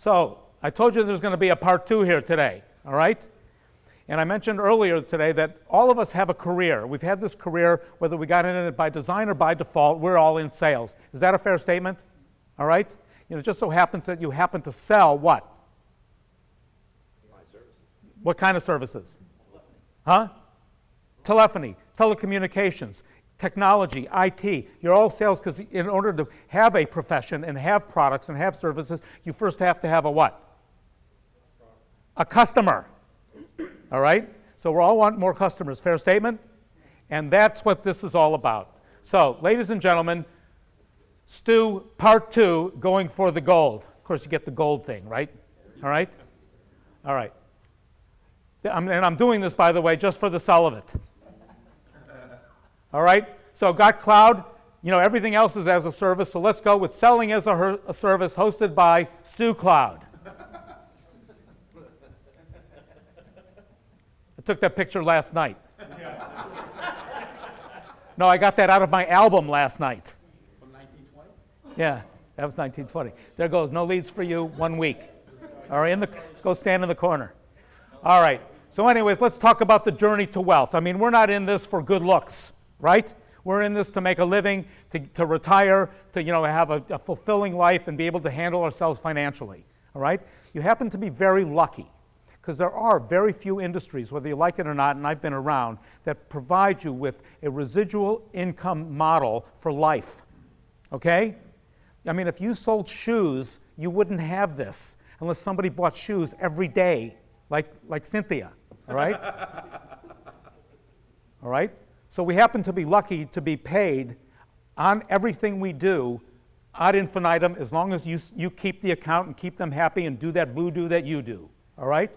So I told you there's going to be a part 2 here today, all right? And I mentioned earlier today that all of us have a career. We've had this career, whether we got in it by design or by default, we're all in sales. Is that a fair statement? All right? You know, it just so happens that you happen to sell what? My services. What kind of services? Huh? Telephony, telecommunications, technology, IT. You're all sales because in order to have a profession and have products and have services, you first have to have a what? A customer. All right? So we all want more customers. Fair statement? And that's what this is all about. So, ladies and gentlemen, Stu, part 2, going for the gold. Of course, you get the gold thing, right? All right? All right. And I'm doing this, by the way, just for the sell of it. All right? So got cloud. You know, everything else is as a service, so let's go with selling as a service hosted by Stu Cloud. I took that picture last night. No, I got that out of my album last night. From 1920? Yeah, that was 1920. There goes, no leads for you, 1 week. All right, let's go stand in the corner. All right, so anyways, let's talk about the journey to wealth. I mean, we're not in this for good looks, right? We're in this to make a living, to retire, to have a fulfilling life and be able to handle ourselves financially, all right? You happen to be very lucky because there are very few industries, whether you like it or not, and I've been around, that provide you with a residual income model for life, okay? I mean, if you sold shoes, you wouldn't have this unless somebody bought shoes every day, like Cynthia, all right? All right? So we happen to be lucky to be paid on everything we do ad infinitum as long as you keep the account and keep them happy and do that voodoo that you do, all right?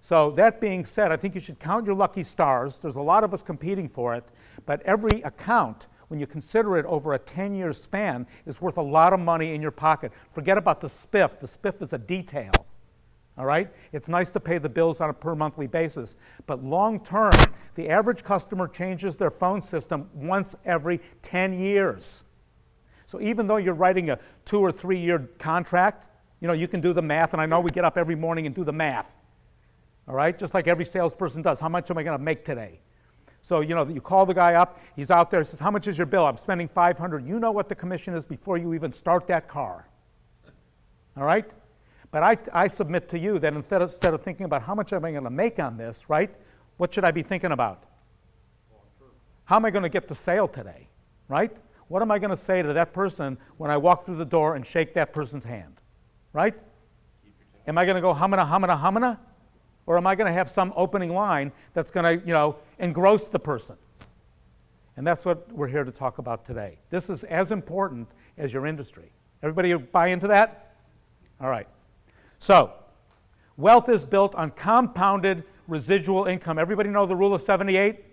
So that being said, I think you should count your lucky stars. There's a lot of us competing for it, but every account, when you consider it over a 10-year span, is worth a lot of money in your pocket. Forget about the spiff. The spiff is a detail, all right? It's nice to pay the bills on a per monthly basis, but long term, the average customer changes their phone system once every 10 years. So even though you're writing a 2 or 3 year contract, you can do the math, and I know we get up every morning and do the math. All right, just like every salesperson does. How much am I going to make today? So, you call the guy up, he's out there, says, how much is your bill? I'm spending $500. You know what the commission is before you even start that car. All right? But I submit to you that instead of thinking about how much am I going to make on this, right, what should I be thinking about? How am I going to get the sale today, right? What am I going to say to that person when I walk through the door and shake that person's hand, right? Am I going to go hamana, hamana, hamana? Or am I going to have some opening line that's going to, engross the person? And that's what we're here to talk about today. This is as important as your industry. Everybody buy into that? All right. So, wealth is built on compounded residual income. Everybody know the rule of 78?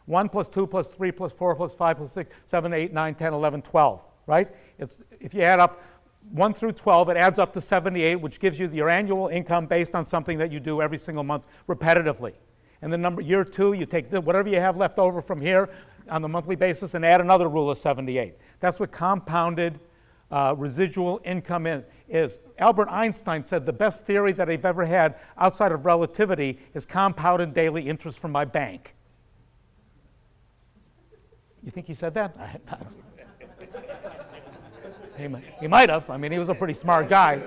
1 plus 2 plus 3 plus 4 plus 5 plus 6, 7, 8, 9, 10, 11, 12, right? If you add up 1 through 12, it adds up to 78, which gives you your annual income based on something that you do every single month repetitively. And then year 2, you take whatever you have left over from here on the monthly basis and add another rule of 78. That's what compounded residual income is. Albert Einstein said the best theory that I've ever had outside of relativity is compounded daily interest from my bank. You think he said that? I don't know. He might have. I mean, he was a pretty smart guy.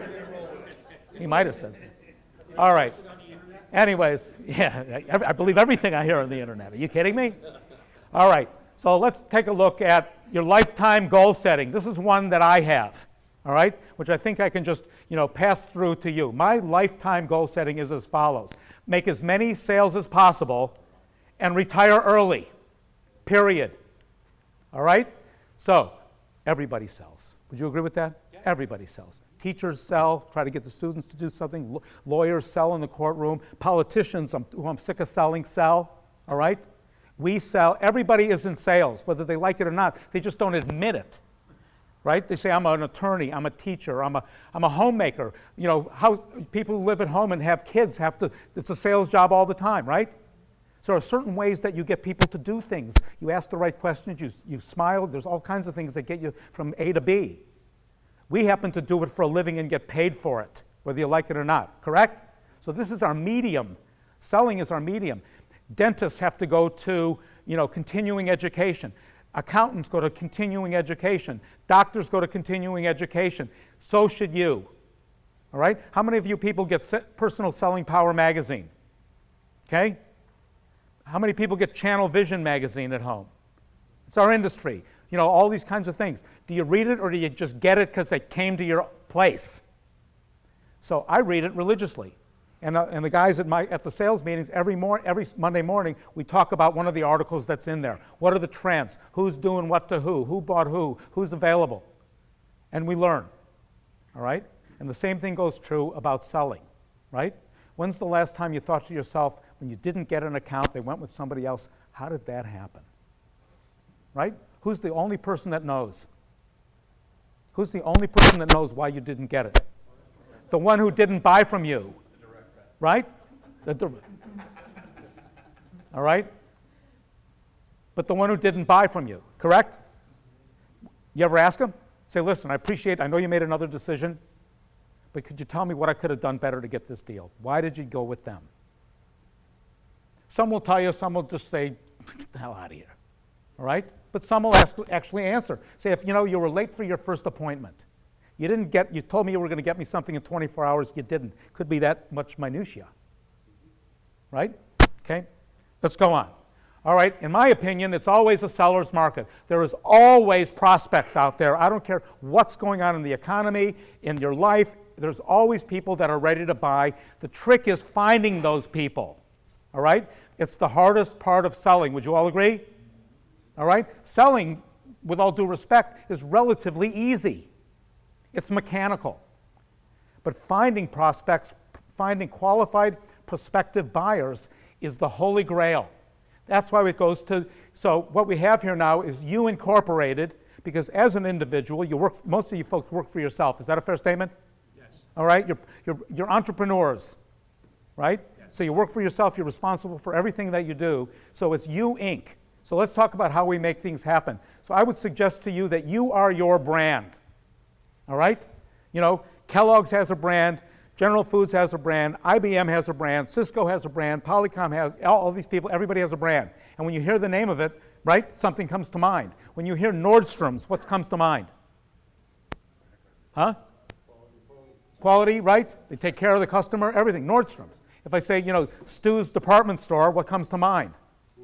He might have said that. All right. Anyways, yeah, I believe everything I hear on the internet. Are you kidding me? All right. So let's take a look at your lifetime goal setting. This is one that I have, all right, which I think I can just, pass through to you. My lifetime goal setting is as follows. Make as many sales as possible and retire early, period. All right? So everybody sells. Would you agree with that? Yeah. Everybody sells. Teachers sell, try to get the students to do something. Lawyers sell in the courtroom. Politicians, who I'm sick of selling, sell. All right? We sell. Everybody is in sales, whether they like it or not. They just don't admit it. Right? They say, I'm an attorney, I'm a teacher, I'm a homemaker. How people who live at home and have kids it's a sales job all the time, right? So there are certain ways that you get people to do things. You ask the right questions, you smile, there's all kinds of things that get you from A to B. We happen to do it for a living and get paid for it, whether you like it or not, correct? So this is our medium. Selling is our medium. Dentists have to go to, continuing education. Accountants go to continuing education. Doctors go to continuing education. So should you. All right? How many of you people get Personal Selling Power magazine? Okay? How many people get Channel Vision magazine at home? It's our industry. All these kinds of things. Do you read it or do you just get it because it came to your place? So I read it religiously. And the guys at the sales meetings, every Monday morning, we talk about one of the articles that's in there. What are the trends? Who's doing what to who bought who's available? And we learn, all right? And the same thing goes true about selling, right? When's the last time you thought to yourself, when you didn't get an account, they went with somebody else, how did that happen? Right? Who's the only person that knows? Who's the only person that knows why you didn't get it? The one who didn't buy from you. Right? All right? But the one who didn't buy from you, correct? You ever ask them? Say, listen, I know you made another decision, but could you tell me what I could have done better to get this deal? Why did you go with them? Some will tell you, some will just say, get the hell out of here. All right? But some will actually answer. Say, if you were late for your first appointment, you told me you were going to get me something in 24 hours, you didn't. Could be that much minutia. Right? Okay? Let's go on. All right, in my opinion, it's always a seller's market. There is always prospects out there. I don't care what's going on in the economy, in your life, there's always people that are ready to buy. The trick is finding those people. All right? It's the hardest part of selling. Would you all agree? All right? Selling, with all due respect, is relatively easy. It's mechanical. But finding prospects, finding qualified prospective buyers is the holy grail. That's why it goes to, so what we have here now is you incorporated, because as an individual, most of you folks work for yourself. Is that a fair statement? Yes. All right? You're entrepreneurs, right? Yes. So you work for yourself, you're responsible for everything that you do. So it's you, Inc. So let's talk about how we make things happen. So I would suggest to you that you are your brand. All right? Kellogg's has a brand, General Foods has a brand, IBM has a brand, Cisco has a brand, Polycom has, all these people, everybody has a brand. And when you hear the name of it, right, something comes to mind. When you hear Nordstrom's, what comes to mind? Huh? Quality, right? They take care of the customer, everything, Nordstrom's. If I say, Stu's department store, what comes to mind?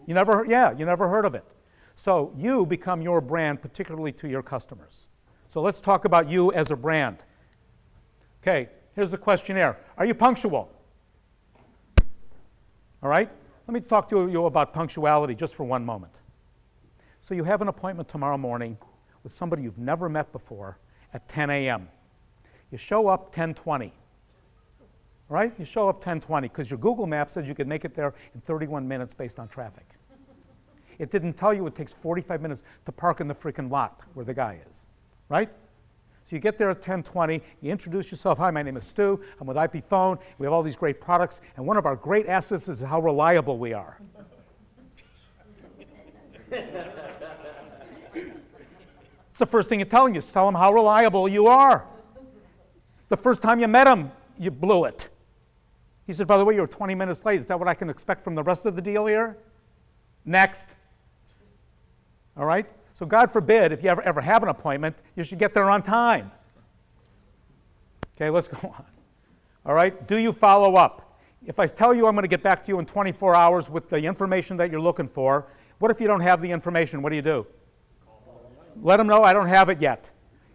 You never heard of it. So you become your brand, particularly to your customers. So let's talk about you as a brand. Okay, here's the questionnaire. Are you punctual? All right? Let me talk to you about punctuality just for one moment. So you have an appointment tomorrow morning with somebody you've never met before at 10 a.m. You show up 10:20. All right? You show up 10:20 because your Google Map says you could make it there in 31 minutes based on traffic. It didn't tell you it takes 45 minutes to park in the freaking lot where the guy is. Right? So you get there at 10:20, you introduce yourself, hi, my name is Stu, I'm with IP Phone, we have all these great products, and one of our great assets is how reliable we are. It's the first thing you're telling you, tell them how reliable you are. The first time you met him, you blew it. He said, by the way, you were 20 minutes late, is that what I can expect from the rest of the deal here? Next. All right? So God forbid, if you ever have an appointment, you should get there on time. Okay, let's go on. All right, do you follow up? If I tell you I'm going to get back to you in 24 hours with the information that you're looking for, what if you don't have the information? What do? Let them know I don't have it yet.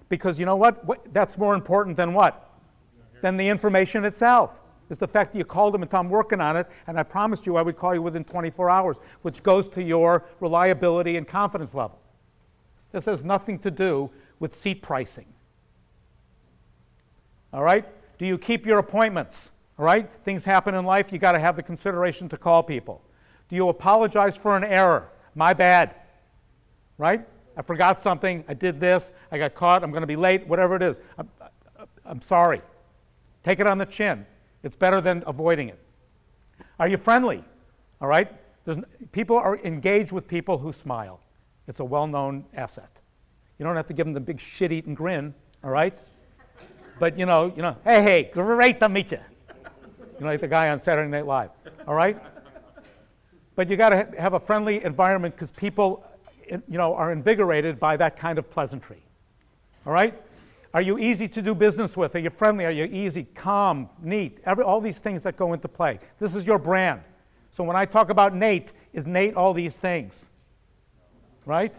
Because you know what? That's more important than what? Than the information itself. It's the fact that you called them and I'm working on it, and I promised you I would call you within 24 hours, which goes to your reliability and confidence level. This has nothing to do with seat pricing. All right? Do you keep your appointments? All right? Things happen in life, you got to have the consideration to call people. Do you apologize for an error? My bad. Right? I forgot something, I did this, I got caught, I'm going to be late, whatever it is. I'm sorry. Take it on the chin. It's better than avoiding it. Are you friendly? All right? People are engaged with people who smile. It's a well-known asset. You don't have to give them the big shit-eating grin, all right? But hey, great to meet you. Like the guy on Saturday Night Live, all right? But you got to have a friendly environment because people, are invigorated by that kind of pleasantry, all right? Are you easy to do business with? Are you friendly? Are you easy, calm, neat? All these things that go into play. This is your brand. So when I talk about Nate, is Nate all these things? Right?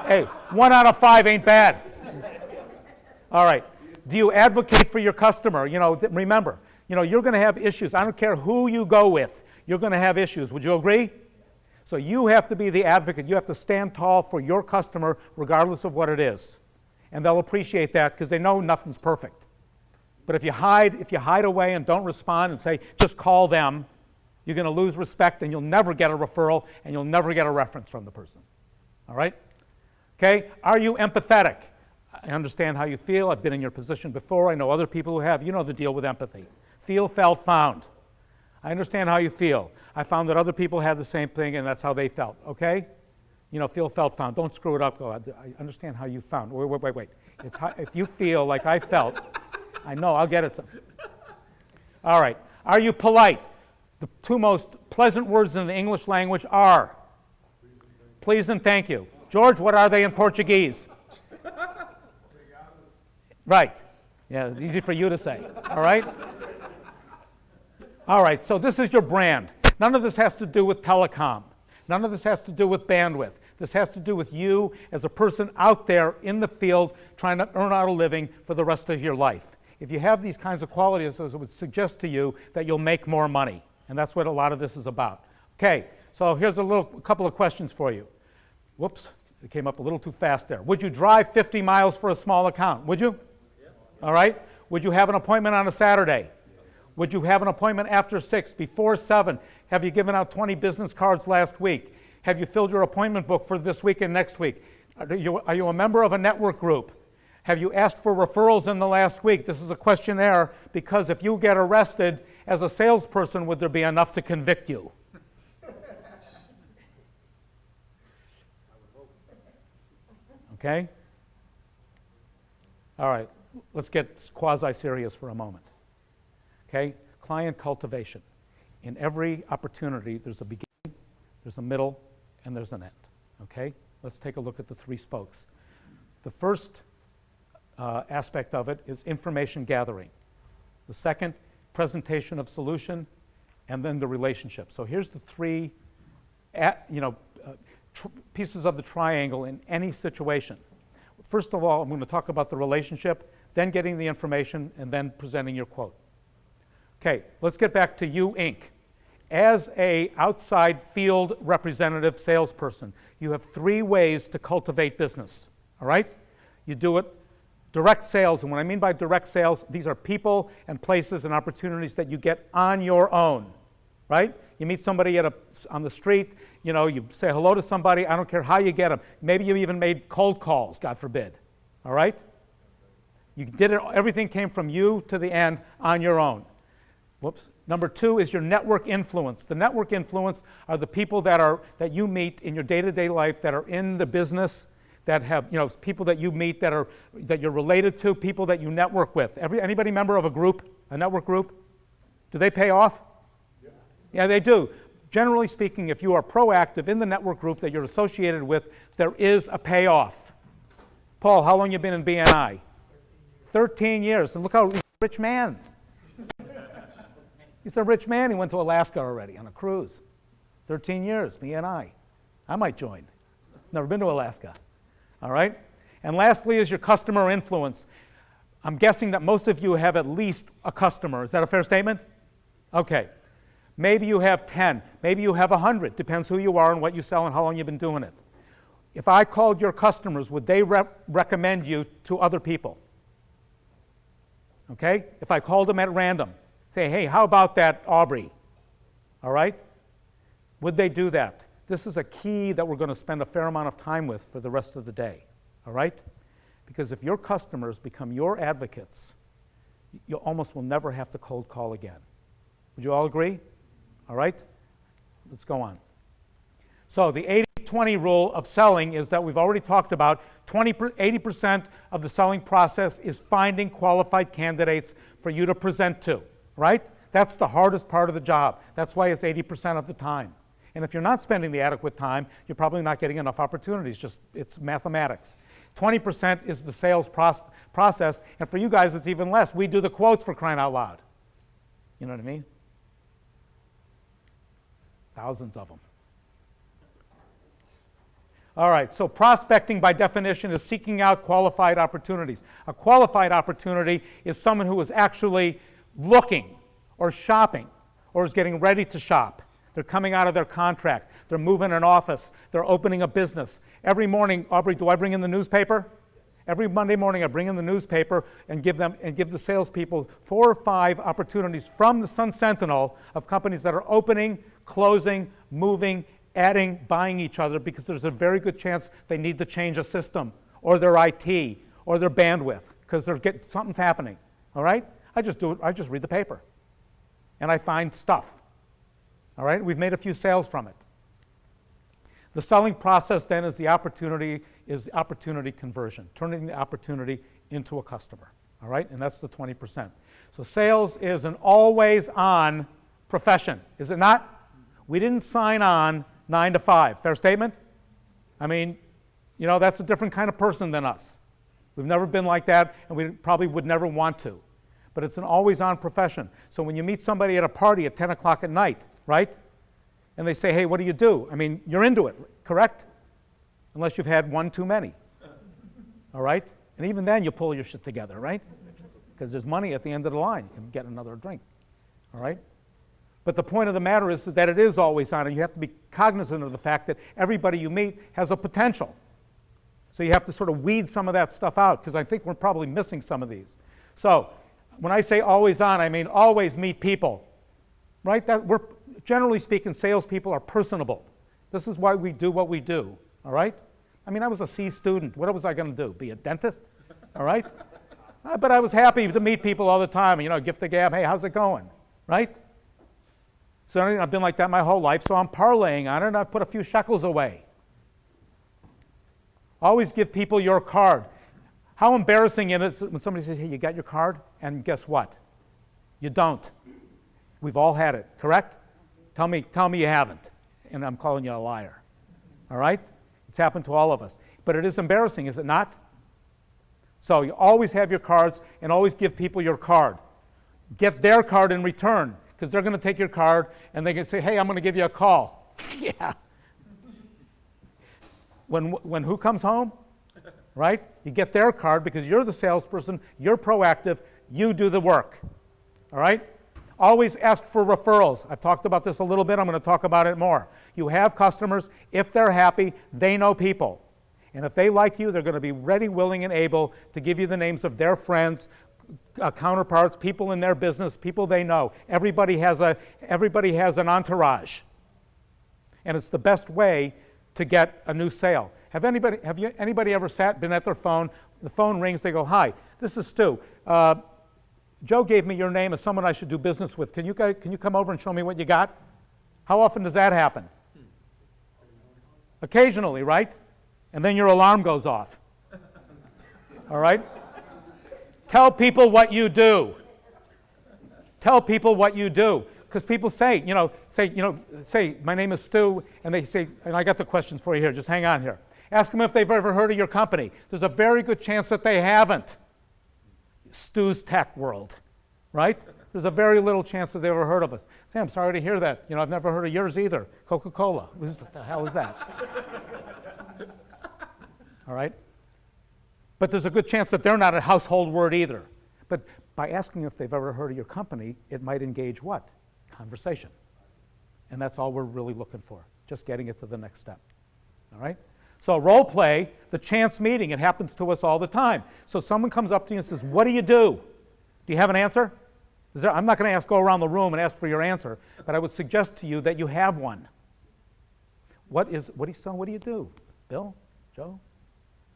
Hey, 1 out of 5 ain't bad. All right. Do you advocate for your customer? Remember, you're going to have issues. I don't care who you go with. You're going to have issues. Would you agree? So you have to be the advocate. You have to stand tall for your customer regardless of what it is. And they'll appreciate that because they know nothing's perfect. But if you hide away and don't respond and say, just call them, you're going to lose respect and you'll never get a referral and you'll never get a reference from the person. All right? Okay? Are you empathetic? I understand how you feel. I've been in your position before. I know other people who have. You know the deal with empathy. Feel, felt, found. I understand how you feel. I found that other people had the same thing and that's how they felt. Okay? Feel, felt, found. Don't screw it up. Go, I understand how you found. Wait. If you feel like I felt, I know, I'll get it. All right. Are you polite? The 2 most pleasant words in the English language are please and thank you. George, what are they in Portuguese? Right. Yeah, it's easy for you to say. All right? All right, so this is your brand. None of this has to do with telecom. None of this has to do with bandwidth. This has to do with you as a person out there in the field trying to earn out a living for the rest of your life. If you have these kinds of qualities, it would suggest to you that you'll make more money. And that's what a lot of this is about. Okay, so here's a couple of questions for you. Whoops, it came up a little too fast there. Would you drive 50 miles for a small account? Would you? Yeah. All right. Would you have an appointment on a Saturday? Would you have an appointment after 6, before 7? Have you given out 20 business cards last week? Have you filled your appointment book for this week and next week? Are you a member of a network group? Have you asked for referrals in the last week? This is a questionnaire because if you get arrested as a salesperson, would there be enough to convict you? Okay? All right, let's get quasi-serious for a moment. Okay? Client cultivation. In every opportunity, there's a beginning, there's a middle, and there's an end. Okay? Let's take a look at the 3 spokes. The first aspect of it is information gathering. The second, presentation of solution, and then the relationship. So here's the 3 pieces of the triangle in any situation. First of all, I'm going to talk about the relationship, then getting the information, and then presenting your quote. Okay, let's get back to you, Inc. As a outside field representative salesperson, you have 3 ways to cultivate business, all right? You do it direct sales, and what I mean by direct sales, these are people and places and opportunities that you get on your own, right? You meet somebody on the street, you say hello to somebody, I don't care how you get them. Maybe you even made cold calls, God forbid, all right? You did it, everything came from you to the end on your own. Whoops. Number 2 is your network influence. The network influence are the people that you meet in your day-to-day life that are in the business, that have, people that you meet that you're related to, people that you network with. Anybody member of a network group? Do they pay off? Yeah, they do. Generally speaking, if you are proactive in the network group that you're associated with, there is a payoff. Paul, how long you been in BNI? 13 years. And look how he's a rich man. He's a rich man. He went to Alaska already on a cruise. 13 years, BNI. I might join. Never been to Alaska. All right? And lastly is your customer influence. I'm guessing that most of you have at least a customer. Is that a fair statement? Okay. Maybe you have 10. Maybe you have 100. Depends who you are and what you sell and how long you've been doing it. If I called your customers, would they recommend you to other people? Okay? If I called them at random, say, hey, how about that Aubrey? All right? Would they do that? This is a key that we're going to spend a fair amount of time with for the rest of the day. All right? Because if your customers become your advocates, you almost will never have to cold call again. Would you all agree? All right? Let's go on. So the 80-20 80-20 rule of selling is that we've already talked about 80% of the selling process is finding qualified candidates for you to present to, right? That's the hardest part of the job. That's why it's 80% of the time. And if you're not spending the adequate time, you're probably not getting enough opportunities. Just, it's mathematics. 20% is the sales process, and for you guys, it's even less. We do the quotes, for crying out loud. You know what I mean? Thousands of them. All right, so prospecting by definition is seeking out qualified opportunities. A qualified opportunity is someone who is actually looking or shopping or is getting ready to shop. They're coming out of their contract. They're moving an office. They're opening a business. Every morning, Aubrey, do I bring in the newspaper? Every Monday morning, I bring in the newspaper and give the salespeople 4 or 5 opportunities from the Sun Sentinel of companies that are opening, closing, moving, adding, buying each other, because there's a very good chance they need to change a system or their IT or their bandwidth because something's happening. All right? I just read the paper and I find stuff. All right? We've made a few sales from it. The selling process then is the opportunity conversion, turning the opportunity into a customer. All right? And that's the 20%. So sales is an always-on profession, is it not? We didn't sign on 9 to 5. Fair statement? I mean, you know, that's a different kind of person than us. We've never been like that, and we probably would never want to. But it's an always-on profession. So when you meet somebody at a party at 10 o'clock at night, right? And they say, hey, what do you do? I mean, you're into it, correct? Unless you've had one too many. All right? And even then, you pull your shit together, right? Because there's money at the end of the line. You can get another drink. All right? But the point of the matter is that it is always on, and you have to be cognizant of the fact that everybody you meet has a potential. So you have to sort of weed some of that stuff out, because I think we're probably missing some of these. So when I say always on, I mean always meet people, right? Generally speaking, salespeople are personable. This is why we do what we do, all right? I mean, I was a C student. What was I going to do, be a dentist? All right? But I was happy to meet people all the time, you know, gift the gab, hey, how's it going, right? So I've been like that my whole life, so I'm parlaying on it, and I put a few shekels away. Always give people your card. How embarrassing it is when somebody says, hey, you got your card? And guess what? You don't. We've all had it, correct? Tell me you haven't, and I'm calling you a liar. All right? It's happened to all of us. But it is embarrassing, is it not? So you always have your cards and always give people your card. Get their card in return, because they're going to take your card and they can say, hey, I'm going to give you a call. Yeah. When who comes home? Right? You get their card because you're the salesperson, you're proactive, you do the work. All right? Always ask for referrals. I've talked about this a little bit, I'm going to talk about it more. You have customers, if they're happy, they know people. And if they like you, they're going to be ready, willing, and able to give you the names of their friends, counterparts, people in their business, people they know. Everybody has an entourage. And it's the best way to get a new sale. Have anybody ever been at their phone, the phone rings, they go, hi, this is Stu. Joe gave me your name as someone I should do business with. Can you come over and show me what you got? How often does that happen? Occasionally, right? And then your alarm goes off. All right? Tell people what you do. Tell people what you do. Because people say, my name is Stu, and they say, and I got the questions for you here, just hang on here. Ask them if they've ever heard of your company. There's a very good chance that they haven't. Stu's Tech World, right? There's a very little chance that they've ever heard of us. Say, I'm sorry to hear that. I've never heard of yours either. Coca-Cola. What the hell is that? All right? But there's a good chance that they're not a household word either. But by asking if they've ever heard of your company, it might engage what? Conversation. And that's all we're really looking for, just getting it to the next step. All right? So role play, the chance meeting, it happens to us all the time. So someone comes up to you and says, what do you do? Do you have an answer? I'm not going to go around the room and ask for your answer, but I would suggest to you that you have one. What do you do? Bill? Joe?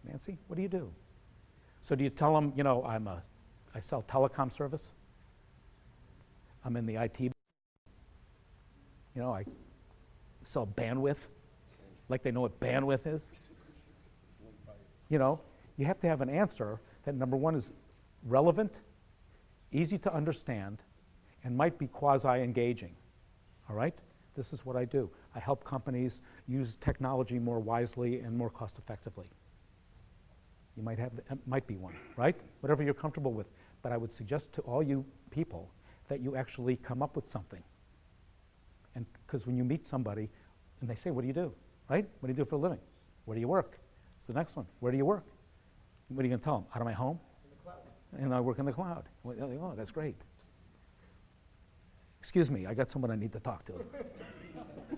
Nancy? What do you do? So do you tell them, I sell telecom service. I'm in the IT. I sell bandwidth. Like they know what bandwidth is? You know, you have to have an answer that, number one, is relevant, easy to understand, and might be quasi-engaging, all right? This is what I do. I help companies use technology more wisely and more cost-effectively. You might have, might be one, right? Whatever you're comfortable with. But I would suggest to all you people that you actually come up with something. And because when you meet somebody and they say, what do you do, right? What do you do for a living? Where do you work? It's the next one. Where do you work? What are you going to tell them? Out of my home? In the cloud. And I work in the cloud. Well, oh, that's great. Excuse me, I got someone I need to talk to.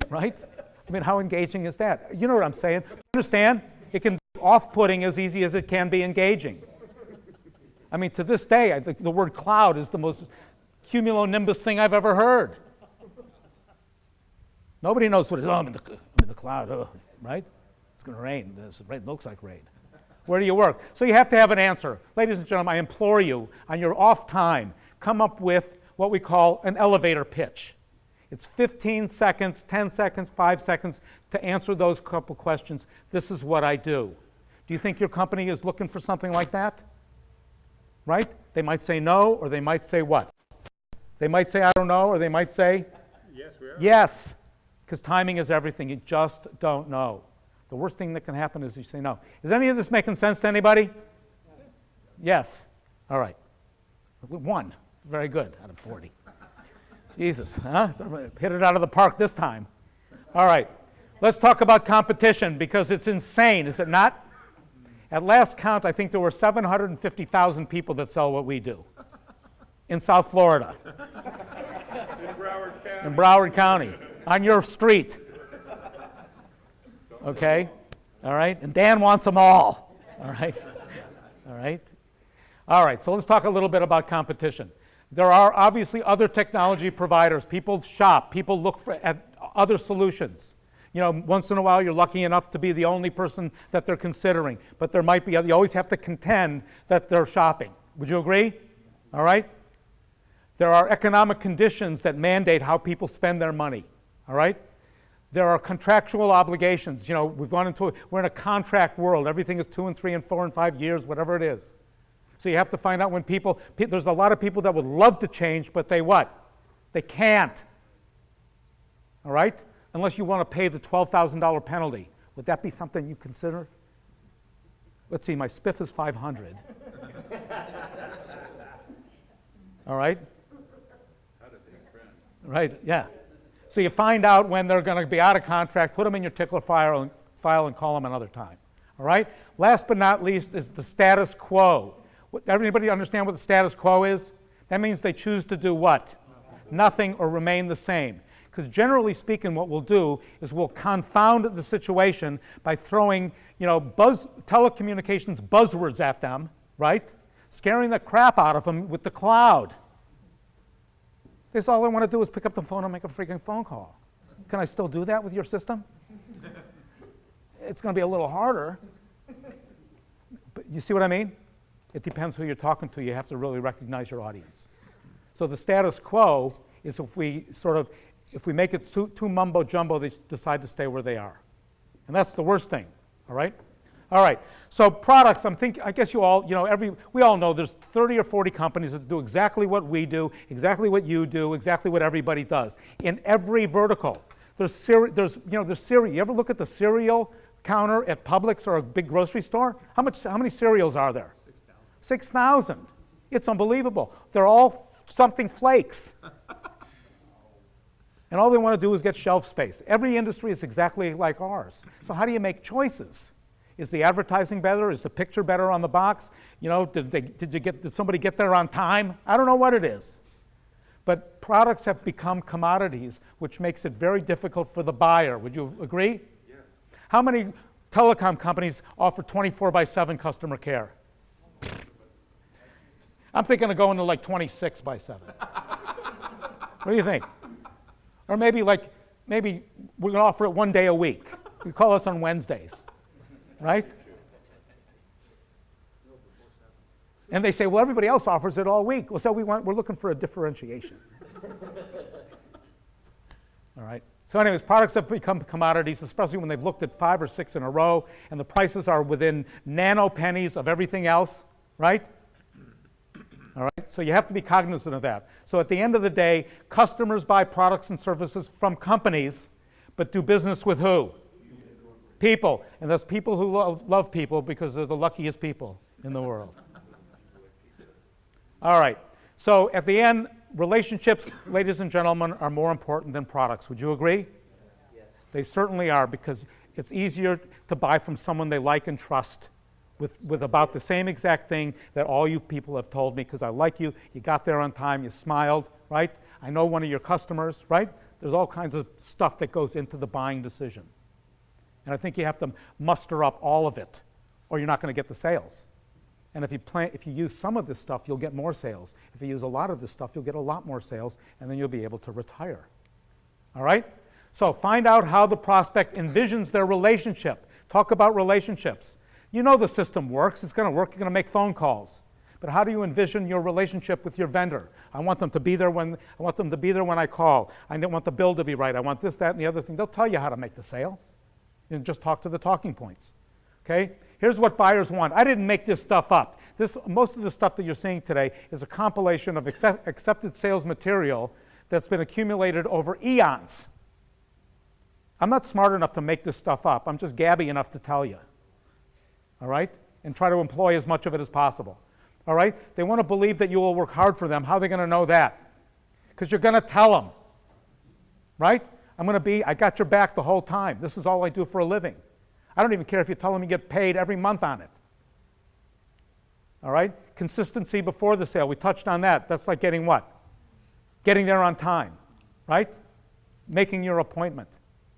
Right? I mean, how engaging is that? You know what I'm saying? Understand? It can be off-putting as easy as it can be engaging. I mean, to this day, I think the word cloud is the most cumulonimbus thing I've ever heard. Nobody knows what it is. Oh, I'm in the cloud, oh, right? It's going to rain. It looks like rain. Where do you work? So you have to have an answer. Ladies and gentlemen, I implore you, on your off time, come up with what we call an elevator pitch. It's 15 seconds, 10 seconds, 5 seconds to answer those couple questions. This is what I do. Do you think your company is looking for something like that? Right? They might say no, or they might say what? They might say I don't know, or they might say Yes, we are. yes, because timing is everything. You just don't know. The worst thing that can happen is you say no. Is any of this making sense to anybody? Yes. All right. 1. Very good out of 40. Jesus, huh? Hit it out of the park this time. All right. Let's talk about competition because it's insane, is it not? At last count, I think there were 750,000 people that sell what we do in South Florida. In Broward County. In Broward County, on your street. Okay? All right? And Dan wants them all. All right? All right? All right, so let's talk a little bit about competition. There are obviously other technology providers. People shop. People look at other solutions. You know, once in a while you're lucky enough to be the only person that they're considering. But there might be, you always have to contend that they're shopping. Would you agree? All right? There are economic conditions that mandate how people spend their money. All right? There are contractual obligations. You know, we're in a contract world. Everything is 2 and 3 and 4 and 5 years, whatever it is. So you have to find out when there's a lot of people that would love to change, but they what? They can't. All right? Unless you want to pay the $12,000 penalty. Would that be something you consider? Let's see, my spiff is 500. All right? How to make friends. Right, yeah. So you find out when they're going to be out of contract, put them in your tickler file and call them another time. All right? Last but not least is the status quo. Everybody understand what the status quo is? That means they choose to do what? Nothing or remain the same. Because generally speaking, what we'll do is we'll confound the situation by throwing, you know, telecommunications buzzwords at them, right? Scaring the crap out of them with the cloud. This all I want to do is pick up the phone and make a freaking phone call. Can I still do that with your system? It's going to be a little harder. But you see what I mean? It depends who you're talking to. You have to really recognize your audience. So the status quo is if we make it too mumbo jumbo, they decide to stay where they are. And that's the worst thing, all right? All right, so products, I guess we all know there's 30 or 40 companies that do exactly what we do, exactly what you do, exactly what everybody does. In every vertical, there's cereal. You ever look at the cereal counter at Publix or a big grocery store? How many cereals are there? 6,000. It's unbelievable. They're all something flakes. And all they want to do is get shelf space. Every industry is exactly like ours. So how do you make choices? Is the advertising better? Is the picture better on the box? You know, did somebody get there on time? I don't know what it is. But products have become commodities, which makes it very difficult for the buyer. Would you agree? Yes. How many telecom companies offer 24/7 customer care? I'm thinking of going to like 26/7. What do you think? Or maybe we're going to offer it 1 day a week. You call us on Wednesdays, right? And they say, well, everybody else offers it all week. Well, so we're looking for a differentiation. All right. So anyways, products have become commodities, especially when they've looked at 5 or 6 in a row, and the prices are within nano pennies of everything else, right? All right, so you have to be cognizant of that. So at the end of the day, customers buy products and services from companies, but do business with who? People. And there's people who love people because they're the luckiest people in the world. All right, so at the end, relationships, ladies and gentlemen, are more important than products. Would you agree? Yes. They certainly are, because it's easier to buy from someone they like and trust with about the same exact thing that all you people have told me, because I like you, you got there on time, you smiled, right? I know one of your customers, right? There's all kinds of stuff that goes into the buying decision. And I think you have to muster up all of it, or you're not going to get the sales. And if you use some of this stuff, you'll get more sales. If you use a lot of this stuff, you'll get a lot more sales, and then you'll be able to retire. All right? So find out how the prospect envisions their relationship. Talk about relationships. You know the system works. It's going to work. You're going to make phone calls. But how do you envision your relationship with your vendor? I want them to be there when I call. I don't want the bill to be right. I want this, that, and the other thing. They'll tell you how to make the sale. You just talk to the talking points. Okay? Here's what buyers want. I didn't make this stuff up. Most of the stuff that you're seeing today is a compilation of accepted sales material that's been accumulated over eons. I'm not smart enough to make this stuff up. I'm just gabby enough to tell you. All right? And try to employ as much of it as possible. All right? They want to believe that you will work hard for them. How are they going to know that? Because you're going to tell them. Right? I got your back the whole time. This is all I do for a living. I don't even care if you tell them you get paid every month on it. All right? Consistency before the sale. We touched on that. That's like getting what? Getting there on time. Right? Making your appointment.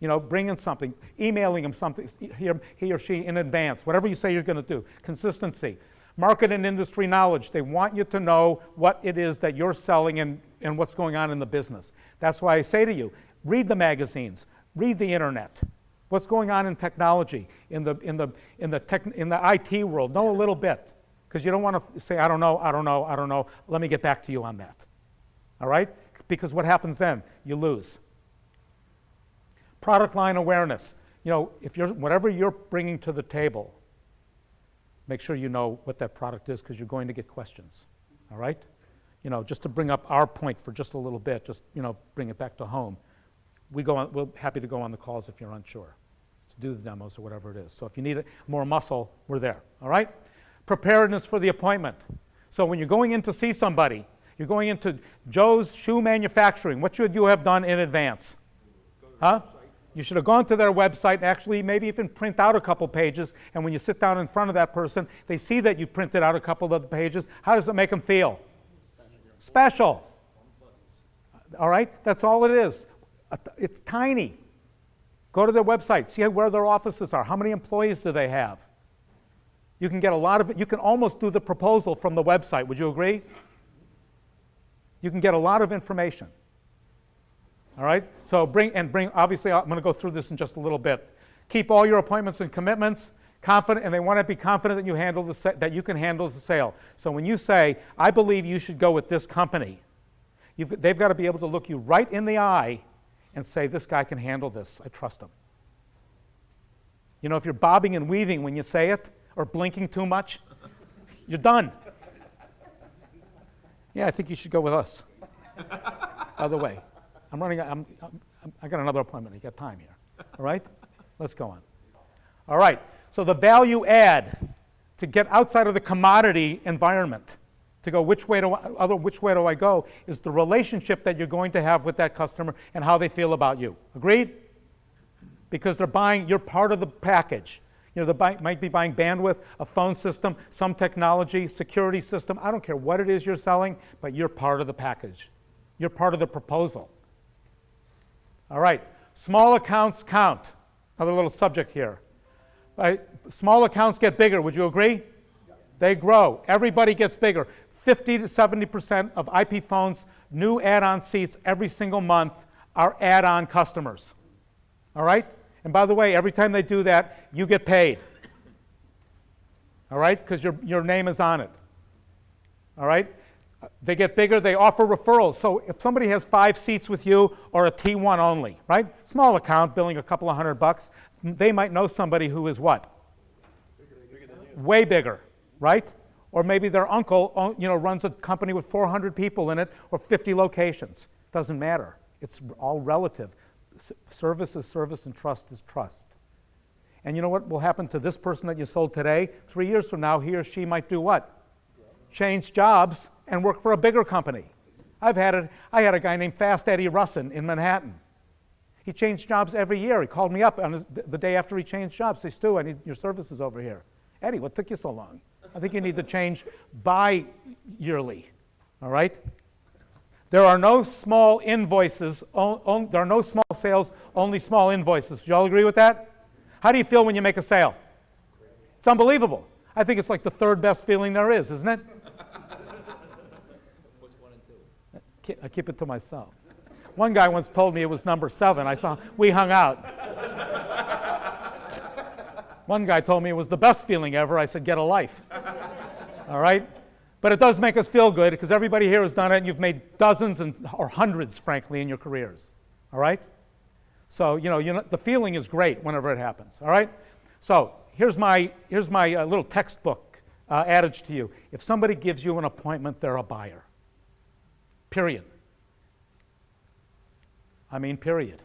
You know, bringing something, emailing them something, he or she in advance, whatever you say you're going to do. Consistency. Market and industry knowledge. They want you to know what it is that you're selling and what's going on in the business. That's why I say to you, read the magazines, read the internet. What's going on in technology, in the IT world? Know a little bit, because you don't want to say, I don't know. Let me get back to you on that. All right? Because what happens then? You lose. Product line awareness. You know, whatever you're bringing to the table, make sure you know what that product is, because you're going to get questions. All right? You know, just to bring up our point for just a little bit, just, you know, bring it back to home. We're happy to go on the calls if you're unsure, to do the demos or whatever it is. So if you need more muscle, we're there. All right? Preparedness for the appointment. So when you're going in to see somebody, you're going into Joe's Shoe Manufacturing. What should you have done in advance? Huh? You should have gone to their website and actually maybe even print out a couple pages, and when you sit down in front of that person, they see that you printed out a couple of the pages. How does it make them feel? Special. All right? That's all it is. It's tiny. Go to their website. See where their offices are. How many employees do they have? You can get a lot of it. You can almost do the proposal from the website. Would you agree? You can get a lot of information. All right? So obviously, I'm going to go through this in just a little bit. Keep all your appointments and commitments confident, and they want to be confident that you can handle the sale. So when you say, I believe you should go with this company, they've got to be able to look you right in the eye and say, this guy can handle this. I trust him. You know, if you're bobbing and weaving when you say it, or blinking too much, you're done. Yeah, I think you should go with us. By the way, I got another appointment. You got time here. All right? Let's go on. All right. So the value add to get outside of the commodity environment, to go which way do I go, is the relationship that you're going to have with that customer and how they feel about you. Agreed? Because you're part of the package. You know, they might be buying bandwidth, a phone system, some technology, security system. I don't care what it is you're selling, but you're part of the package. You're part of the proposal. All right, small accounts count. Another little subject here. Small accounts get bigger, would you agree? Yes. They grow. Everybody gets bigger. 50 to 70% of IP phones, new add-on seats every single month are add-on customers. All right? And by the way, every time they do that, you get paid. All right? Because your name is on it. All right? They get bigger, they offer referrals. So if somebody has 5 seats with you or a T1 only, right? Small account, billing a couple of $100, they might know somebody who is what? Way bigger, right? Or maybe their uncle, runs a company with 400 people in it or 50 locations. Doesn't matter. It's all relative. Service is service and trust is trust. And you know what will happen to this person that you sold today? 3 years from now, he or she might do what? Change jobs and work for a bigger company. I had a guy named Fast Eddie Russin in Manhattan. He changed jobs every year. He called me up on the day after he changed jobs. Say, Stu, I need your services over here. Eddie, what took you so long? I think you need to change bi-yearly, all right? There are no small invoices, there are no small sales, only small invoices. Do you all agree with that? How do you feel when you make a sale? It's unbelievable. I think it's like the 3rd best feeling there is, isn't it? What's 1 and 2? I keep it to myself. One guy once told me it was number 7. We hung out. One guy told me it was the best feeling ever. I said, get a life. All right? But it does make us feel good because everybody here has done it and you've made dozens or hundreds, frankly, in your careers. All right? So, the feeling is great whenever it happens. All right? So, here's my little textbook adage to you. If somebody gives you an appointment, they're a buyer. Period. I mean, period.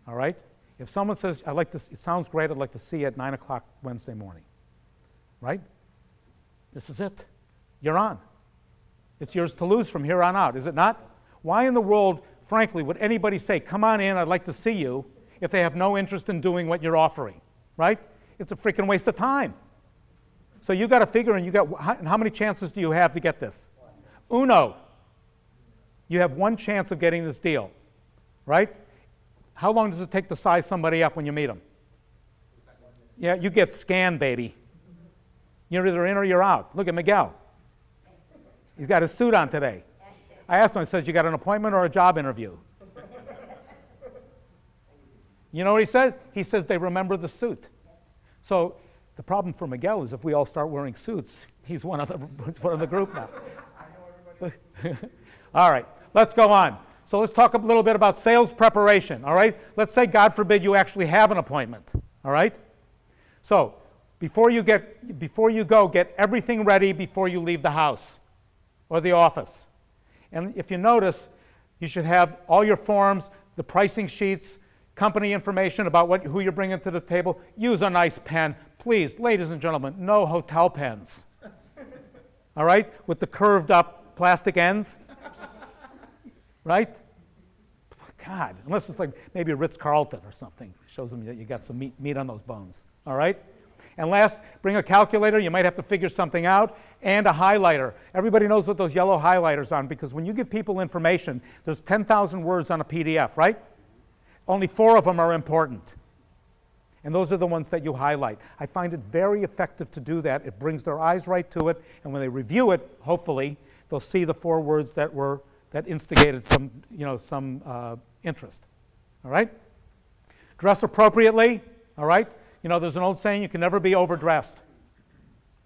All right? If someone says, it sounds great, I'd like to see you at 9 o'clock Wednesday morning. Right? This is it. You're on. It's yours to lose from here on out, is it not? Why in the world, frankly, would anybody say, come on in, I'd like to see you, if they have no interest in doing what you're offering? Right? It's a freaking waste of time. So you got to figure, and how many chances do you have to get this? Uno. You have 1 chance of getting this deal, right? How long does it take to size somebody up when you meet them? Yeah, you get scanned, baby. You're either in or you're out. Look at Miguel. He's got his suit on today. I asked him, I said, you got an appointment or a job interview? You know what he said? He says they remember the suit. So the problem for Miguel is if we all start wearing suits, he's one of the group now. All right, let's go on. So let's talk a little bit about sales preparation, all right? Let's say, God forbid, you actually have an appointment, all right? So before you go, get everything ready before you leave the house or the office. And if you notice, you should have all your forms, the pricing sheets, company information about who you're bringing to the table. Use a nice pen. Please, ladies and gentlemen, no hotel pens, all right, with the curved up plastic ends. Right? God, unless it's like maybe a Ritz-Carlton or something. Shows them that you got some meat on those bones. All right? And last, bring a calculator. You might have to figure something out. And a highlighter. Everybody knows what those yellow highlighters are because when you give people information, there's 10,000 words on a PDF, right? Only 4 of them are important. And those are the ones that you highlight. I find it very effective to do that. It brings their eyes right to it. And when they review it, hopefully, they'll see the 4 words that instigated some interest, all right? Dress appropriately, all right? There's an old saying, you can never be overdressed,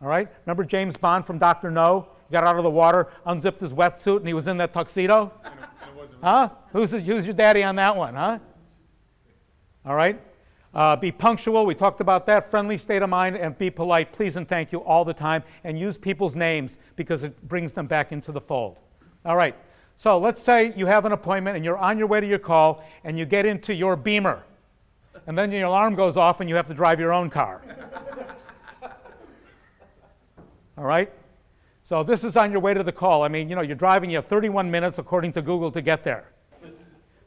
all right? Remember James Bond from Dr. No? He got out of the water, unzipped his wetsuit, and he was in that tuxedo? And it wasn't Huh? Who's your daddy on that one, huh? All right? Be punctual, we talked about that, friendly state of mind, and be polite, please and thank you all the time, and use people's names because it brings them back into the fold. All right. So let's say you have an appointment and you're on your way to your call and you get into your Beamer and then your alarm goes off and you have to drive your own car. All right? So this is on your way to the call. I mean, you're driving, you have 31 minutes according to Google to get there.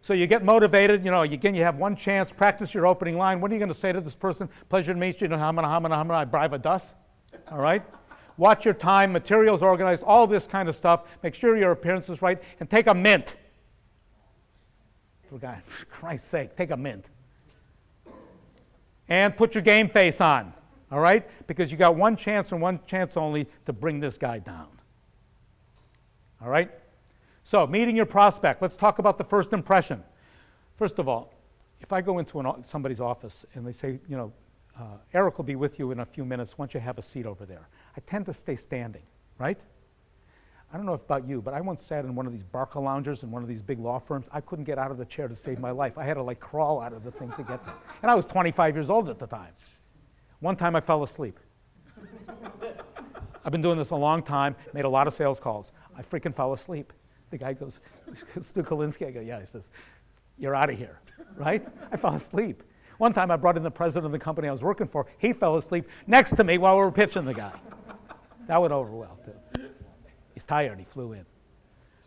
So you get motivated, again, you have 1 chance, practice your opening line. What are you going to say to this person? Pleasure to meet you, I bribe a dus. All right? Watch your time, materials organized, all this kind of stuff. Make sure your appearance is right, and take a mint. For Christ's sake, take a mint. And put your game face on, all right? Because you got 1 chance and 1 chance only to bring this guy down. All right? So, meeting your prospect. Let's talk about the first impression. First of all, if I go into somebody's office and they say, Eric will be with you in a few minutes once you have a seat over there. I tend to stay standing, right? I don't know about you, but I once sat in one of these Barca loungers in one of these big law firms. I couldn't get out of the chair to save my life. I had to like crawl out of the thing to get there. And I was 25 years old at the time. One time I fell asleep. I've been doing this a long time, made a lot of sales calls. I freaking fell asleep. The guy goes, Stu Kolinsky, I go, yeah. He says, you're out of here, right? I fell asleep. One time I brought in the president of the company I was working for. He fell asleep next to me while we were pitching the guy. That went over well, too. He's tired, he flew in.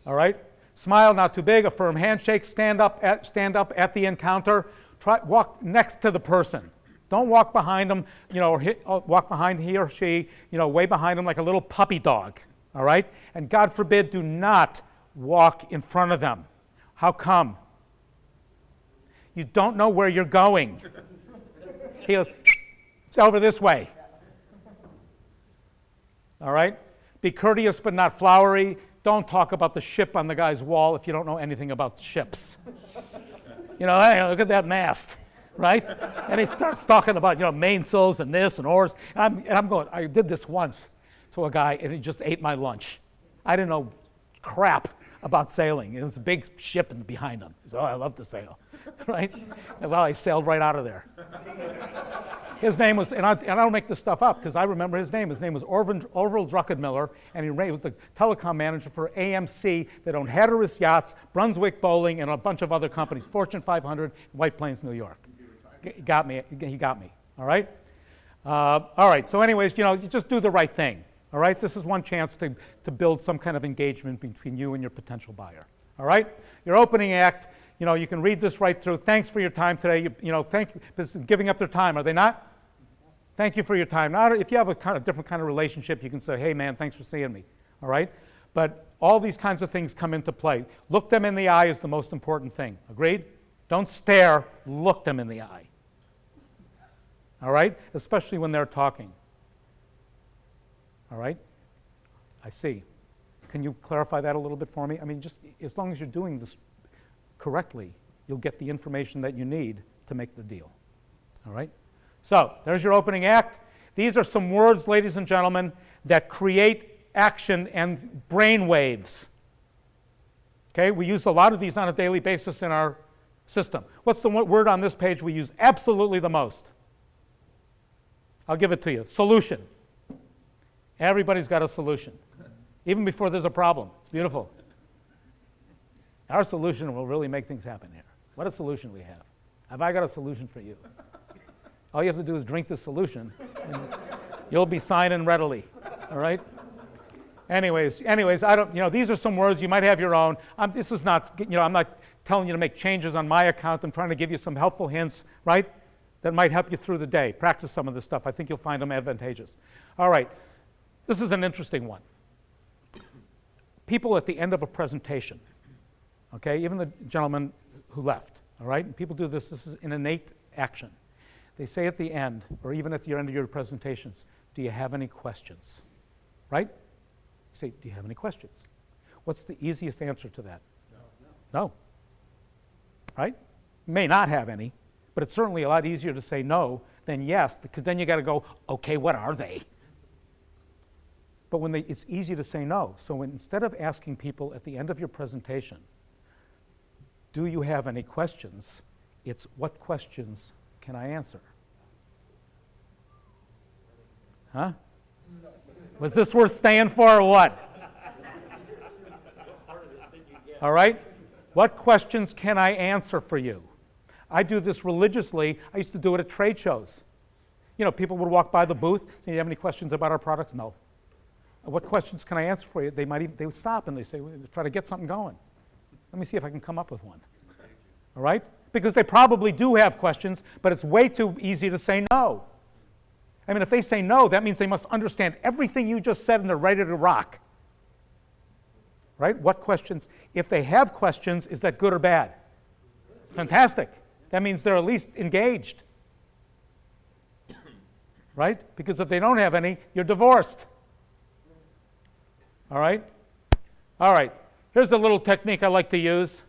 All right? Smile, not too big, a firm handshake, stand up at the encounter, walk next to the person. Don't walk behind them, or walk behind he or she, way behind them like a little puppy dog, all right? And God forbid, do not walk in front of them. How come? You don't know where you're going. He goes, it's over this way. All right? Be courteous but not flowery. Don't talk about the ship on the guy's wall if you don't know anything about ships. Hey, look at that mast, right? And he starts talking about, mainsails and this and oars. And I'm going, I did this once to a guy, and he just ate my lunch. I didn't know crap about sailing. It was a big ship behind him. He said, I love to sail, right? Well, I sailed right out of there. His name was, and I don't make this stuff up because I remember his name. His name was Orville Druckenmiller, and he was the telecom manager for AMC that owned Hatteras Yachts, Brunswick Bowling, and a bunch of other companies, Fortune 500, White Plains, New York. He got me, all right? All right, so anyways, you just do the right thing, all right? This is one chance to build some kind of engagement between you and your potential buyer, all right? Your opening act, you can read this right through. Thanks for your time today. Thank you. This is giving up their time, are they not? Thank you for your time. Now, if you have a kind of different kind of relationship, you can say, hey, man, thanks for seeing me, all right? But all these kinds of things come into play. Look them in the eye is the most important thing. Agreed? Don't stare. Look them in the eye, all right? Especially when they're talking, all right? I see. Can you clarify that a little bit for me? I mean, just as long as you're doing this correctly, you'll get the information that you need to make the deal, all right? So there's your opening act. These are some words, ladies and gentlemen, that create action and brain waves. Okay, we use a lot of these on a daily basis in our system. What's the word on this page we use absolutely the most? I'll give it to you. Solution. Everybody's got a solution, even before there's a problem. It's beautiful. Our solution will really make things happen here. What a solution we have. Have I got a solution for you? All you have to do is drink this solution, and you'll be signing readily, all right? Anyways, I don't, these are some words. You might have your own. This is not, I'm not telling you to make changes on my account. I'm trying to give you some helpful hints, right, that might help you through the day. Practice some of this stuff. I think you'll find them advantageous. All right, this is an interesting one. People at the end of a presentation, okay, even the gentleman who left, all right? People do this. This is an innate action. They say at the end, or even at the end of your presentations, do you have any questions? Right? You say, do you have any questions? What's the easiest answer to that? No. Right? May not have any, but it's certainly a lot easier to say no than yes, because then you got to go, okay, what are they? But it's easy to say no. So instead of asking people at the end of your presentation, do you have any questions? It's what questions can I answer? Huh? Was this worth staying for or what? All right? What questions can I answer for you? I do this religiously. I used to do it at trade shows. People would walk by the booth, say, do you have any questions about our products? No. What questions can I answer for you? They would stop and they say, try to get something going. Let me see if I can come up with one. All right? Because they probably do have questions, but it's way too easy to say no. I mean, if they say no, that means they must understand everything you just said and they're ready to rock. Right? What questions? If they have questions, is that good or bad? Fantastic. That means they're at least engaged. Right? Because if they don't have any, you're divorced. All right? All right. Here's a little technique I like to use.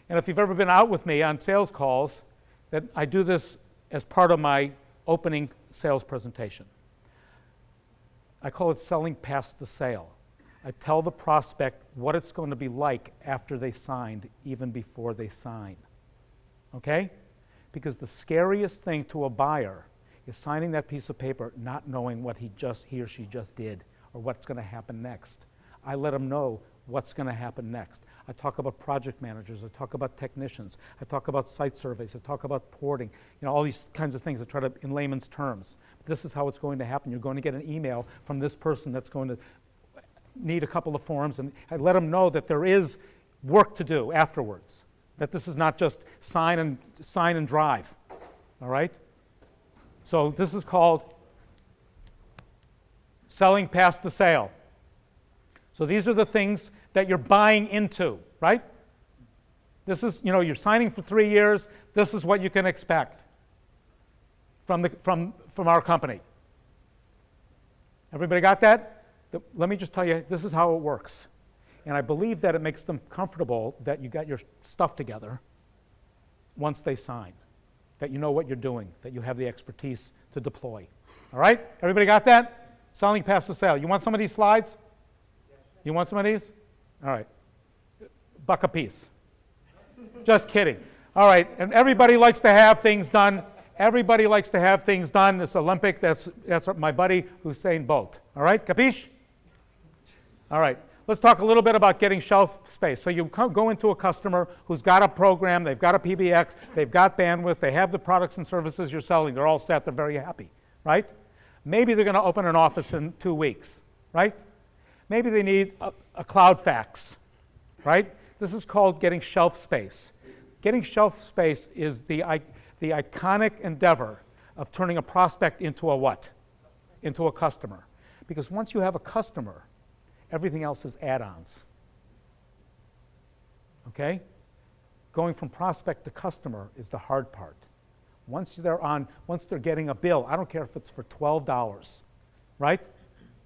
And if you've ever been out with me on sales calls, that I do this as part of my opening sales presentation. I call it selling past the sale. I tell the prospect what it's going to be like after they signed, even before they sign. Okay? Because the scariest thing to a buyer is signing that piece of paper not knowing what he or she just did or what's going to happen next. I let them know what's going to happen next. I talk about project managers, I talk about technicians, I talk about site surveys, I talk about porting, all these kinds of things. I try to, in layman's terms. This is how it's going to happen. You're going to get an email from this person that's going to need a couple of forms, and I let them know that there is work to do afterwards, that this is not just sign and drive, all right? So this is called selling past the sale. So these are the things that you're buying into, right? This is, you're signing for 3 years. This is what you can expect from our company. Everybody got that? Let me just tell you, this is how it works. And I believe that it makes them comfortable that you got your stuff together once they sign, that you know what you're doing, that you have the expertise to deploy. All right? Everybody got that? Selling past the sale. You want some of these slides? You want some of these? All right. $1 a piece. Just kidding. All right. And everybody likes to have things done. Everybody likes to have things done. This Olympic, that's my buddy Usain Bolt. All right? Capiche? All right. Let's talk a little bit about getting shelf space. So you go into a customer who's got a program, they've got a PBX, they've got bandwidth, they have the products and services you're selling, they're all set, they're very happy, right? Maybe they're going to open an office in 2 weeks, right? Maybe they need a cloud fax, right? This is called getting shelf space. Getting shelf space is the iconic endeavor of turning a prospect into a what? Into a customer. Because once you have a customer, everything else is add-ons. Okay? Going from prospect to customer is the hard part. Once they're getting a bill, I don't care if it's for $12, right?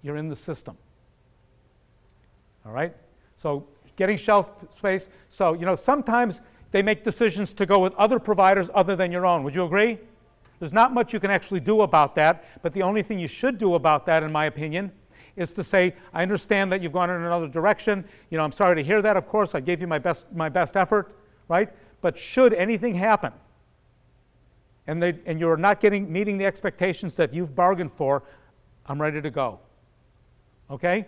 You're in the system. All right? So getting shelf space. So, sometimes they make decisions to go with other providers other than your own. Would you agree? There's not much you can actually do about that, but the only thing you should do about that, in my opinion, is to say, I understand that you've gone in another direction. I'm sorry to hear that, of course. I gave you my best effort, right? But should anything happen, and you're not meeting the expectations that you've bargained for, I'm ready to go. Okay?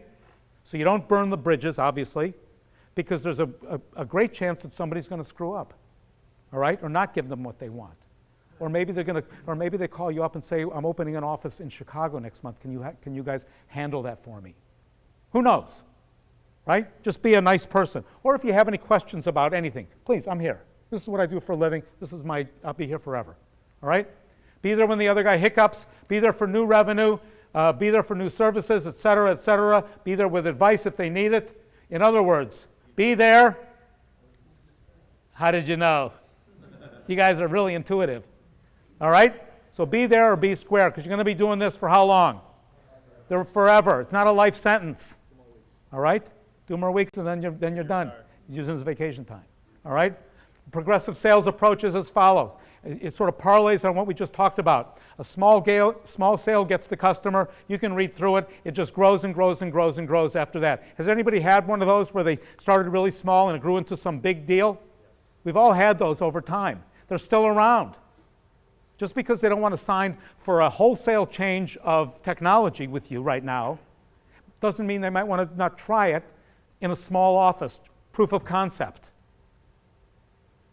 So you don't burn the bridges, obviously, because there's a great chance that somebody's going to screw up, all right, or not give them what they want. Or maybe they call you up and say, I'm opening an office in Chicago next month. Can you guys handle that for me? Who knows, right? Just be a nice person. Or if you have any questions about anything, please, I'm here. This is what I do for a living. I'll be here forever, all right? Be there when the other guy hiccups. Be there for new revenue. Be there for new services, et cetera, et cetera. Be there with advice if they need it. In other words, be there. How did you know? You guys are really intuitive. All right? So be there or be square, because you're going to be doing this for how long? They're forever. It's not a life sentence. All right? 2 more weeks and then you're done. Using this vacation time. All right? Progressive sales approach is as follows. It sort of parlays on what we just talked about. A small sale gets the customer. You can read through it. It just grows and grows and grows and grows after that. Has anybody had one of those where they started really small and it grew into some big deal? We've all had those over time. They're still around. Just because they don't want to sign for a wholesale change of technology with you right now doesn't mean they might want to not try it in a small office, proof of concept.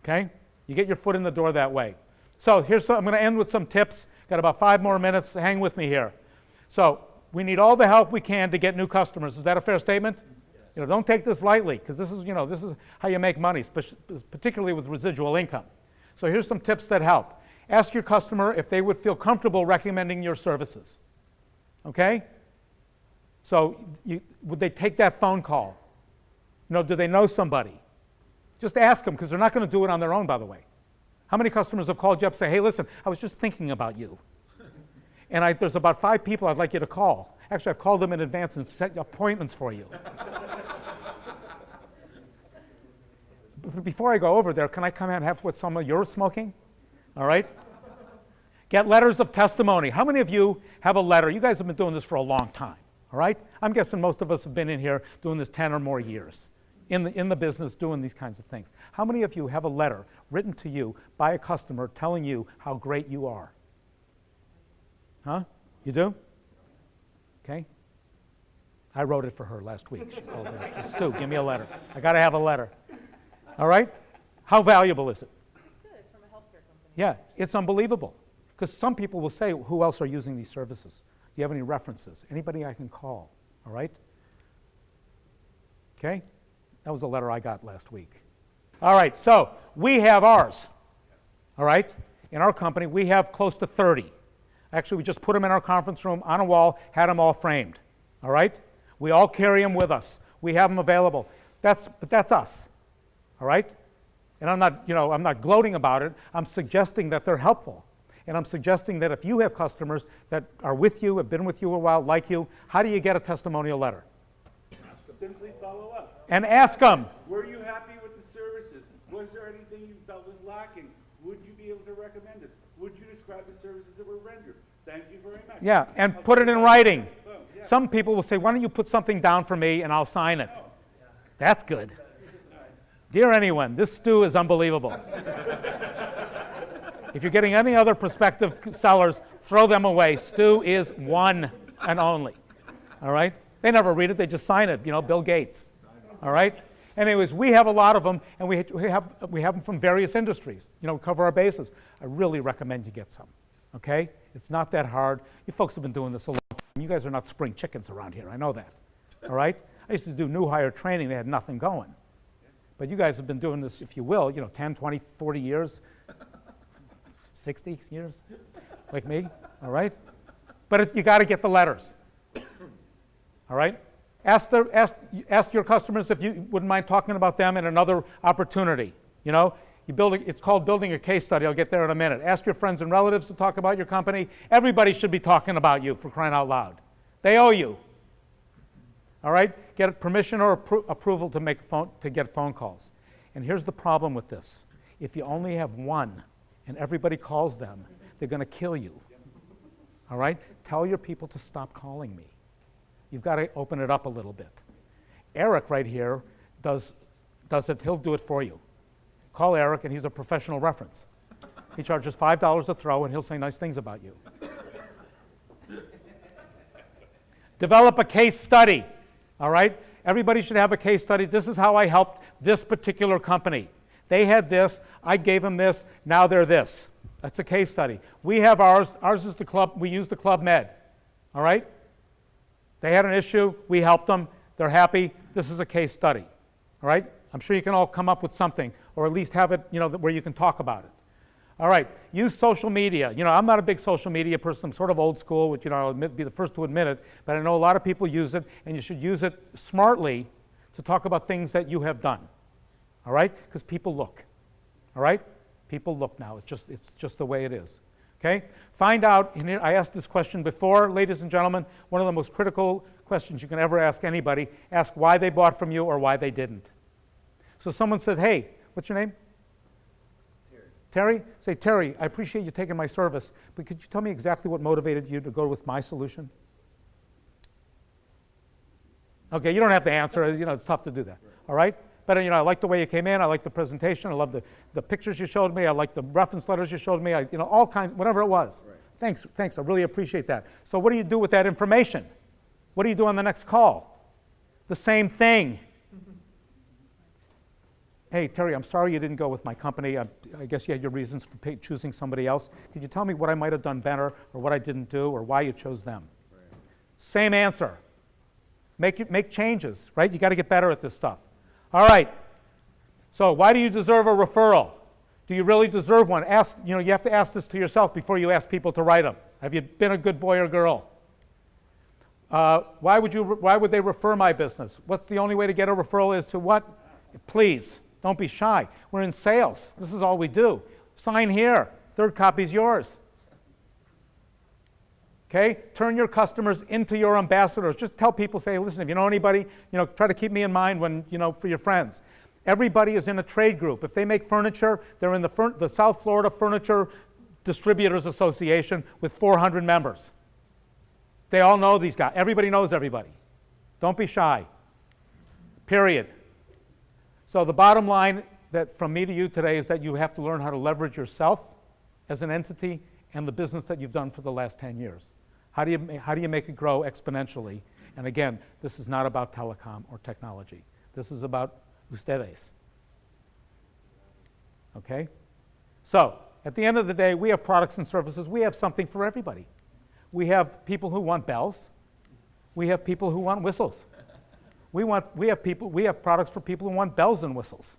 Okay? You get your foot in the door that way. So I'm going to end with some tips. Got about 5 more minutes. Hang with me here. So we need all the help we can to get new customers. Is that a fair statement? Yes. Don't take this lightly, because this is how you make money, particularly with residual income. So here's some tips that help. Ask your customer if they would feel comfortable recommending your services. Okay? So would they take that phone call? Do they know somebody? Just ask them, because they're not going to do it on their own, by the way. How many customers have called you up and say, hey, listen, I was just thinking about you. And there's about 5 people I'd like you to call. Actually, I've called them in advance and set appointments for you. But before I go over there, can I come and have what some of you're smoking? All right? Get letters of testimony. How many of you have a letter? You guys have been doing this for a long time, all all right? I'm guessing most of us have been in here doing this 10 or more years, in the business doing these kinds of things. How many of you have a letter written to you by a customer telling you how great you are? Huh? You do? Okay. I wrote it for her last week. She called me. Stu, give me a letter. I got to have a letter. All right? How valuable is it? It's good. It's from a healthcare company. Yeah, it's unbelievable. Because some people will say, who else are using these services? Do you have any references? Anybody I can call? All right? Okay? That was a letter I got last week. All right, so we have ours. All right? In our company, we have close to 30. Actually, we just put them in our conference room on a wall, had them all framed. All right? We all carry them with us. We have them available. But that's us. All right? And I'm not gloating about it. I'm suggesting that they're helpful. And I'm suggesting that if you have customers that are with you, have been with you a while, like you, how do you get a testimonial letter? Simply follow up. And ask them. Were you happy with the services? Was there anything you felt was lacking? Would you be able to recommend us? Would you describe the services that were rendered? Thank you very much. Yeah, and put it in writing. Boom, yeah. Some people will say, why don't you put something down for me and I'll sign it. That's good. Dear anyone, this stew is unbelievable. If you're getting any other prospective sellers, throw them away. Stu is one and only. All right? They never read it, they just sign it, Bill Gates. All right? Anyways, we have a lot of them, and we have them from various industries. Cover our bases. I really recommend you get some. Okay? It's not that hard. You folks have been doing this a long time. You guys are not spring chickens around here. I know that. All right? I used to do new hire training. They had nothing going. But you guys have been doing this, if you will, 10, 20, 40 years. 60 years, like me, all right? But you got to get the letters, all right? Ask your customers if you wouldn't mind talking about them in another opportunity. It's called building a case study. I'll get there in a minute. Ask your friends and relatives to talk about your company. Everybody should be talking about you, for crying out loud. They owe you, all right? Get permission or approval to get phone calls. And here's the problem with this. If you only have one, and everybody calls them, they're going to kill you. All right? Tell your people to stop calling me. You've got to open it up a little bit. Eric right here does it. He'll do it for you. Call Eric, and he's a professional reference. He charges $5 a throw, and he'll say nice things about you. Develop a case study. All right? Everybody should have a case study. This is how I helped this particular company. They had this, I gave them this, now they're this. That's a case study. We have ours. Ours is the club, we use the Club Med. All right? They had an issue, we helped them, they're happy. This is a case study. All right? I'm sure you can all come up with something, or at least have it, where you can talk about it. All right, use social media. I'm not a big social media person. I'm sort of old school, which, I'll be the first to admit it, but I know a lot of people use it, and you should use it smartly to talk about things that you have done. All right? Because people look. All right? People look now. It's just the way it is. Okay? Find out, and I asked this question before, ladies and gentlemen, one of the most critical questions you can ever ask anybody. Ask why they bought from you or why they didn't. So someone said, hey, what's your name? Terry? Say, Terry, I appreciate you taking my service, but could you tell me exactly what motivated you to go with my solution? Okay, you don't have to answer. It's tough to do that. All right? But I like the way you came in. I like the presentation. I love the pictures you showed me. I like the reference letters you showed me. All kinds, whatever it was. Right. Thanks. I really appreciate that. So what do you do with that information? What do you do on the next call? The same thing. Hey, Terry, I'm sorry you didn't go with my company. I guess you had your reasons for choosing somebody else. Could you tell me what I might have done better, or what I didn't do, or why you chose them? Right. Same answer. Make changes, right? You got to get better at this stuff. All right. So why do you deserve a referral? Do you really deserve one? You have to ask this to yourself before you ask people to write them. Have you been a good boy or girl? Why would they refer my business? What's the only way to get a referral is to what? Please, don't be shy. We're in sales. This is all we do. Sign here. Third copy's yours. Okay? Turn your customers into your ambassadors. Just tell people, say, listen, if you know anybody, try to keep me in mind when, for your friends. Everybody is in a trade group. If they make furniture, they're in the South Florida Furniture Distributors Association with 400 members. They all know these guys. Everybody knows everybody. Don't be shy. Period. So the bottom line that from me to you today is that you have to learn how to leverage yourself as an entity and the business that you've done for the last 10 years. How do you make it grow exponentially? And again, this is not about telecom or technology. This is about ustedes. Okay? So, at the end of the day, we have products and services. We have something for everybody. We have people who want bells. We have people who want whistles. We have products for people who want bells and whistles.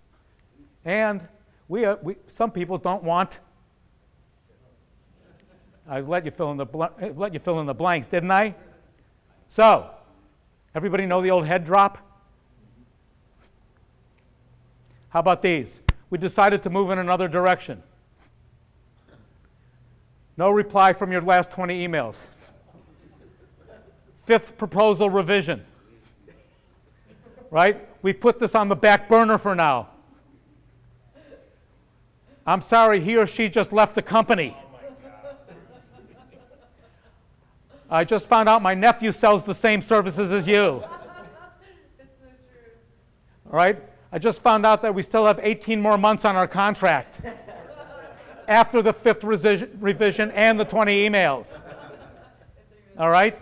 And some people don't want. I let you fill in the blanks, didn't I? So, everybody know the old head drop? How about these? We decided to move in another direction. No reply from your last 20 emails. 5th proposal revision. Right? We've put this on the back burner for now. I'm sorry, he or she just left the company. I just found out my nephew sells the same services as you. It's so true. All right? I just found out that we still have 18 more months on our contract after the 5th revision and the 20 emails. All right?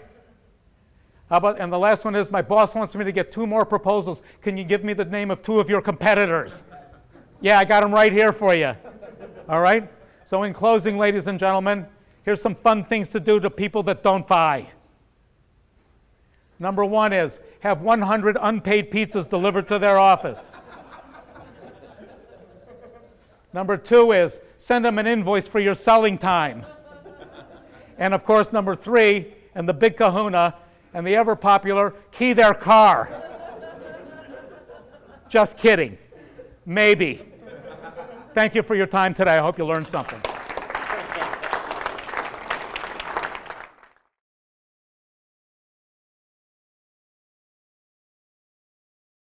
How about, and the last one is, my boss wants me to get 2 more proposals. Can you give me the name of 2 of your competitors? Yeah, I got them right here for you. All right? So in closing, ladies and gentlemen, here's some fun things to do to people that don't buy. Number 1 is have 100 unpaid pizzas delivered to their office. Number 2 is send them an invoice for your selling time. And of course, number 3, and the big kahuna, and the ever popular, key their car. Just kidding. Maybe. Thank you for your time today. I hope you learned something.